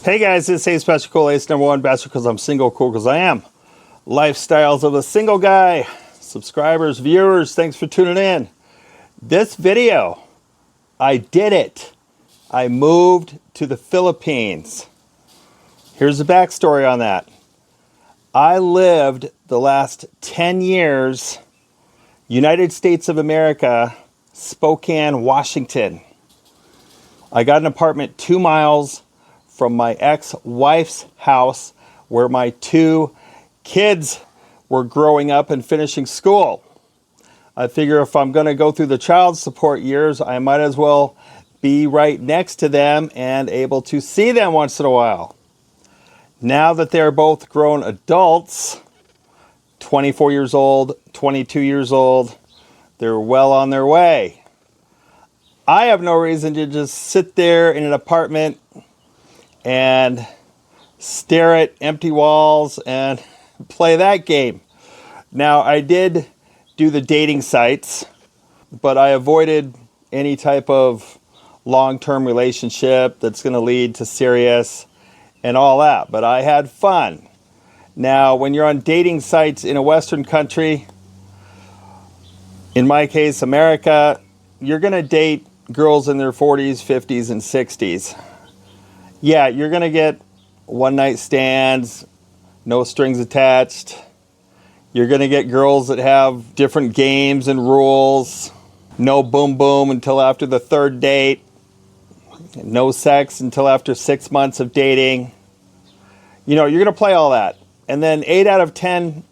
Hey guys, this is Special Cool Ace #1 Bachelor because I'm single, cool because I am. Lifestyles of a single guy. Subscribers, viewers, thanks for tuning in. This video, I did it. I moved to the Philippines. Here's the backstory on that. I lived the last 10 years, United States of America, Spokane, Washington. I got an apartment 2 miles from my ex-wife's house where my 2 kids were growing up and finishing school. I figure if I'm going to go through the child support years, I might as well be right next to them and able to see them once in a while. Now that they're both grown adults, 24 years old, 22 years old, they're well on their way. I have no reason to just sit there in an apartment and stare at empty walls and play that game. Now, I did do the dating sites, but I avoided any type of long-term relationship that's going to lead to serious and all that. But I had fun. Now, when you're on dating sites in a Western country, in my case, America, you're going to date girls in their 40s, 50s, and 60s. Yeah, you're going to get one-night stands, no strings attached. You're going to get girls that have different games and rules. No boom boom until after the 3rd date. No sex until after 6 months of dating. You know, you're going to play all that. And then 8 out of 10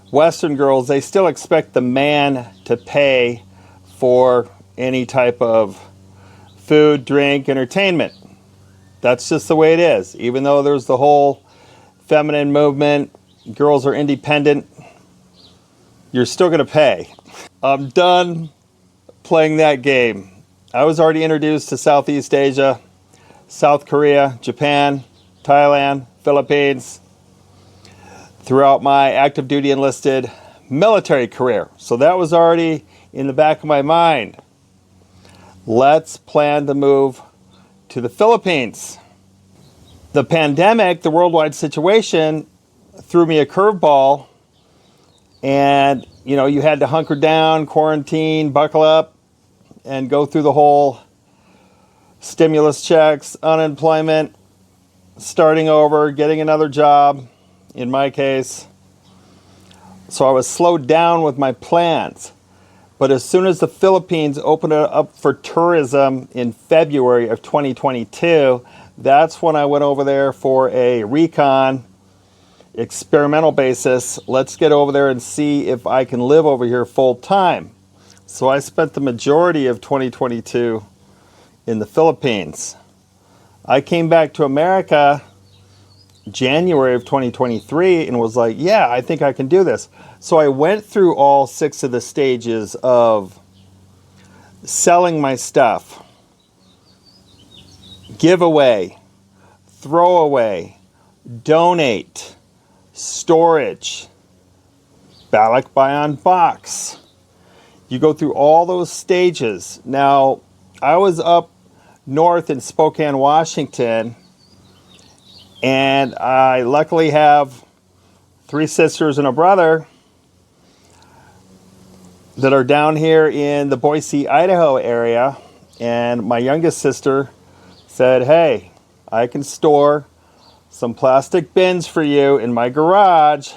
Western girls, they still expect the man to pay for any type of food, drink, entertainment. That's just the way it is. Even though there's the whole feminine movement, girls are independent, you're still going to pay. I'm done playing that game. I was already introduced to Southeast Asia, South Korea, Japan, Thailand, Philippines, throughout my active duty enlisted military career. So that was already in the back of my mind. Let's plan to move to the Philippines. The pandemic, the worldwide situation, threw me a curveball, and you had to hunker down, quarantine, buckle up, and go through the whole stimulus checks, unemployment, starting over, getting another job, in my case. So I was slowed down with my plans. But as soon as the Philippines opened it up for tourism in February of 2022, that's when I went over there for a recon, experimental basis. Let's get over there and see if I can live over here full time. So I spent the majority of 2022 in the Philippines. I came back to America January of 2023 and was like, yeah, I think I can do this. So I went through all 6 of the stages of selling my stuff, give away, throw away, donate, storage, Balak buy on box. You go through all those stages. Now, I was up north in Spokane, Washington, and I luckily have 3 sisters and a brother that are down here in the Boise, Idaho area. And my youngest sister said, hey, I can store some plastic bins for you in my garage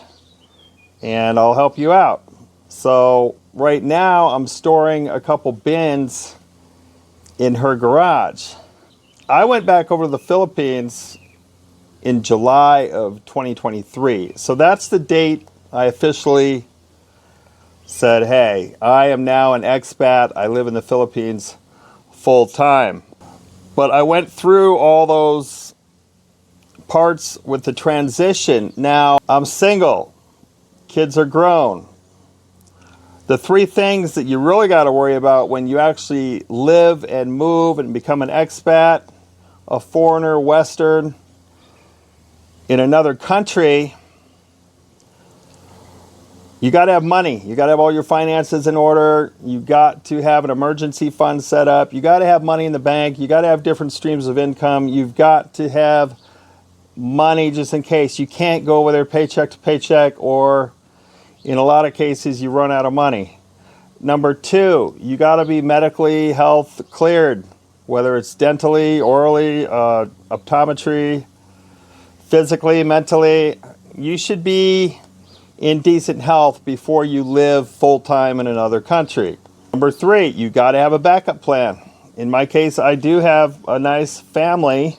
and I'll help you out. So right now I'm storing a couple bins in her garage. I went back over to the Philippines in July of 2023. So that's the date I officially said, hey, I am now an expat. I live in the Philippines full time. But I went through all those parts with the transition. Now I'm single. Kids are grown. The 3 things that you really got to worry about when you actually live and move and become an expat, a foreigner, Western, in another country, you got to have money. You got to have all your finances in order. You got to have an emergency fund set up. You got to have money in the bank. You got to have different streams of income. You've got to have money just in case. You can't go over there paycheck to paycheck, or in a lot of cases you run out of money. Number two, you got to be medically health cleared, whether it's dentally, orally, optometry, physically, mentally. You should be in decent health before you live full-time in another country. Number three, you got to have a backup plan. In my case, I do have a nice family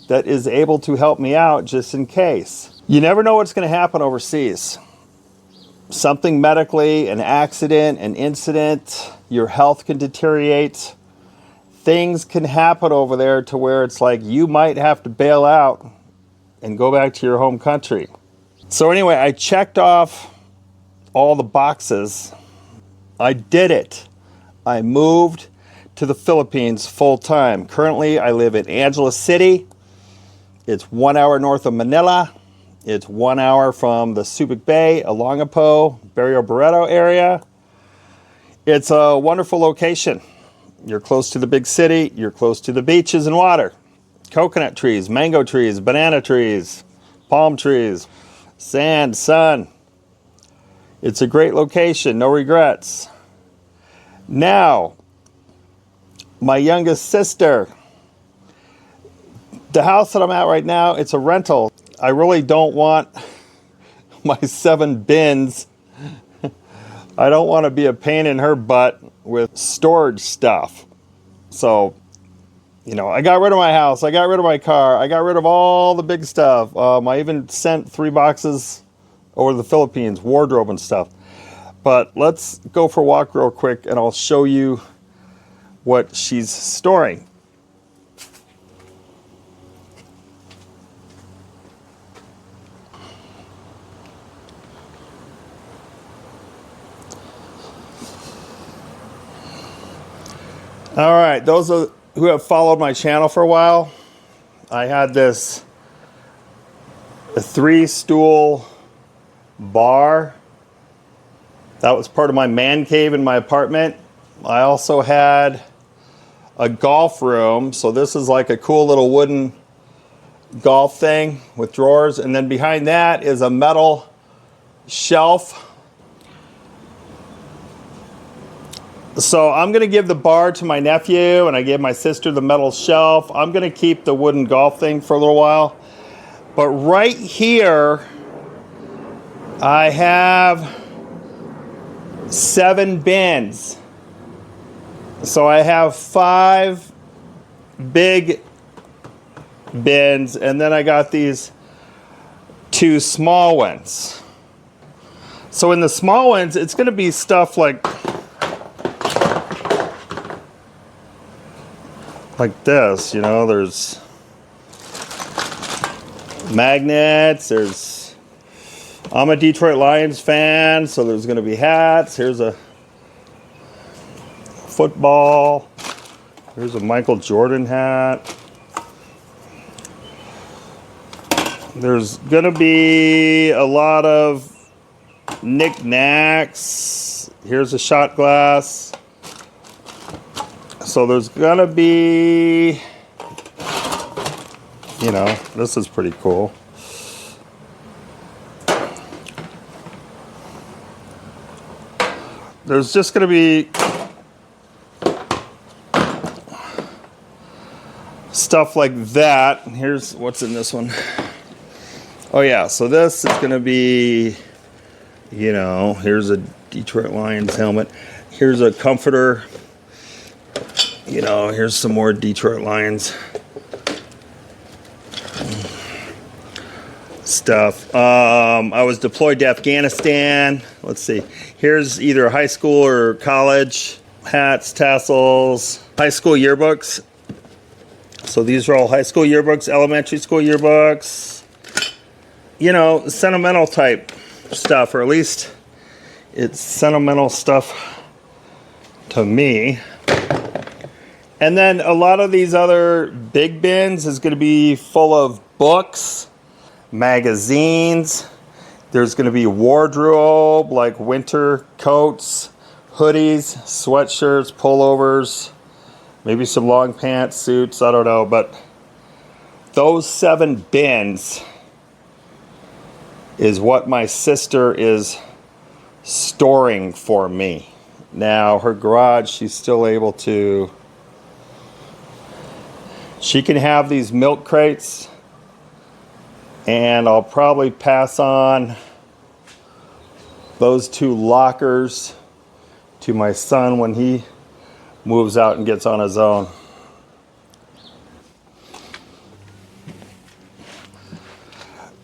that is able to help me out just in case. You never know what's going to happen overseas. Something medically, an accident, an incident, your health can deteriorate. Things can happen over there to where it's like you might have to bail out and go back to your home country. So anyway, I checked off all the boxes. I did it. I moved to the Philippines full time. Currently, I live in Angeles City. It's 1 hour north of Manila. It's 1 hour from the Subic Bay, Olongapo, Barrio Barreto area. It's a wonderful location. You're close to the big city. You're close to the beaches and water. Coconut trees, mango trees, banana trees, palm trees, sand, sun. It's a great location, no regrets. Now, my youngest sister. The house that I'm at right now, it's a rental. I really don't want my 7 bins. I don't want to be a pain in her butt with storage stuff. So, I got rid of my house. I got rid of my car. I got rid of all the big stuff. I even sent 3 boxes over to the Philippines, wardrobe and stuff. But let's go for a walk real quick and I'll show you what she's storing. All right, those who have followed my channel for a while, I had a 3-stool bar. That was part of my man cave in my apartment. I also had a golf room. So this is like a cool little wooden golf thing with drawers. And then behind that is a metal shelf. So I'm going to give the bar to my nephew, and I gave my sister the metal shelf. I'm going to keep the wooden golf thing for a little while. But right here, I have 7 bins. So I have 5 big bins, and then I got these 2 small ones. So in the small ones, it's going to be stuff like this, there's magnets, I'm a Detroit Lions fan, so there's going to be hats. Here's a football. Here's a Michael Jordan hat. There's going to be a lot of knickknacks. Here's a shot glass. So there's going to be, this is pretty cool. There's just going to be stuff like that. Here's what's in this one. Oh yeah, so this is going to be, here's a Detroit Lions helmet. Here's a comforter. Here's some more Detroit Lions stuff. I was deployed to Afghanistan. Let's see. Here's either high school or college hats, tassels, high school yearbooks. So these are all high school yearbooks, elementary school yearbooks. Sentimental type stuff, or at least it's sentimental stuff to me. And then a lot of these other big bins is going to be full of books, magazines. There's going to be wardrobe, like winter coats, hoodies, sweatshirts, pullovers, maybe some long pants, suits, I don't know. But Those 7 bins is what my sister is storing for me. Now, her garage, she's still able to... She can have these milk crates, and I'll probably pass on those 2 lockers to my son when he moves out and gets on his own.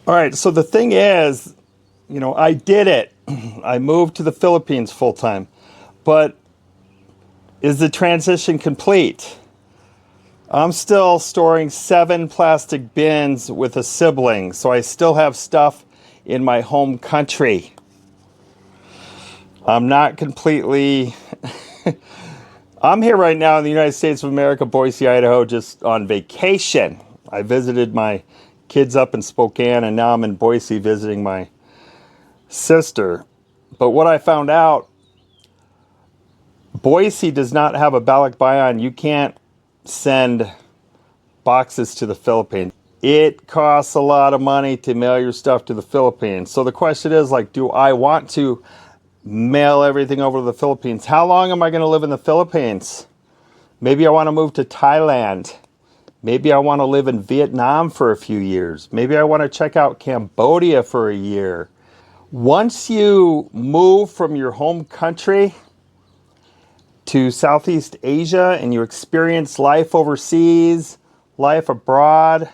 All right, so the thing is, you know, I did it. I moved to the Philippines full time. But is the transition complete? I'm still storing 7 plastic bins with a sibling, so I still have stuff in my home country. I'm not completely... I'm here right now in the United States of America, Boise, Idaho, just on vacation. I visited my kids up in Spokane, and now I'm in Boise visiting my sister. But what I found out, Boise does not have a Balikbayan. You can't send boxes to the Philippines. It costs a lot of money to mail your stuff to the Philippines. So the question is, like, do I want to mail everything over to the Philippines? How long am I going to live in the Philippines? Maybe I want to move to Thailand. Maybe I want to live in Vietnam for a few years. Maybe I want to check out Cambodia for a year. Once you move from your home country to Southeast Asia and you experience life overseas, life abroad,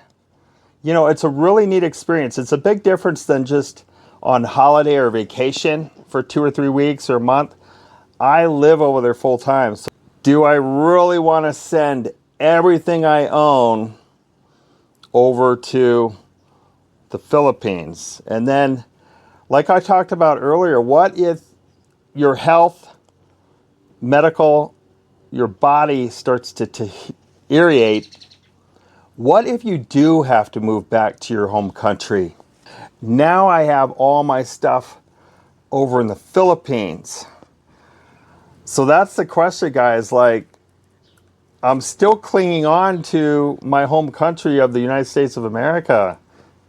you know, it's a really neat experience. It's a big difference than just on holiday or vacation for 2 or 3 weeks or a month. I live over there full time. So do I really want to send everything I own over to the Philippines? And then, like I talked about earlier, what if your health, medical, your body starts to deteriorate? What if you do have to move back to your home country? Now I have all my stuff over in the Philippines. So that's the question, guys. Like, I'm still clinging on to my home country of the United States of America,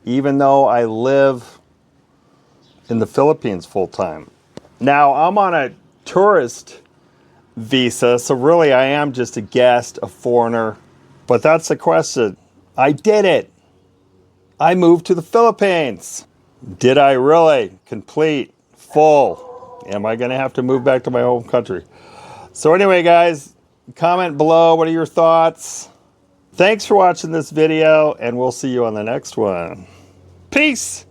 even though I live in the Philippines full time. Now, I'm on a tourist visa, so really I am just a guest, a foreigner. But that's the question. I did it. I moved to the Philippines. Did I really complete full? Am I going to have to move back to my home country? So anyway, guys, comment below. What are your thoughts? Thanks for watching this video, and we'll see you on the next one. Peace.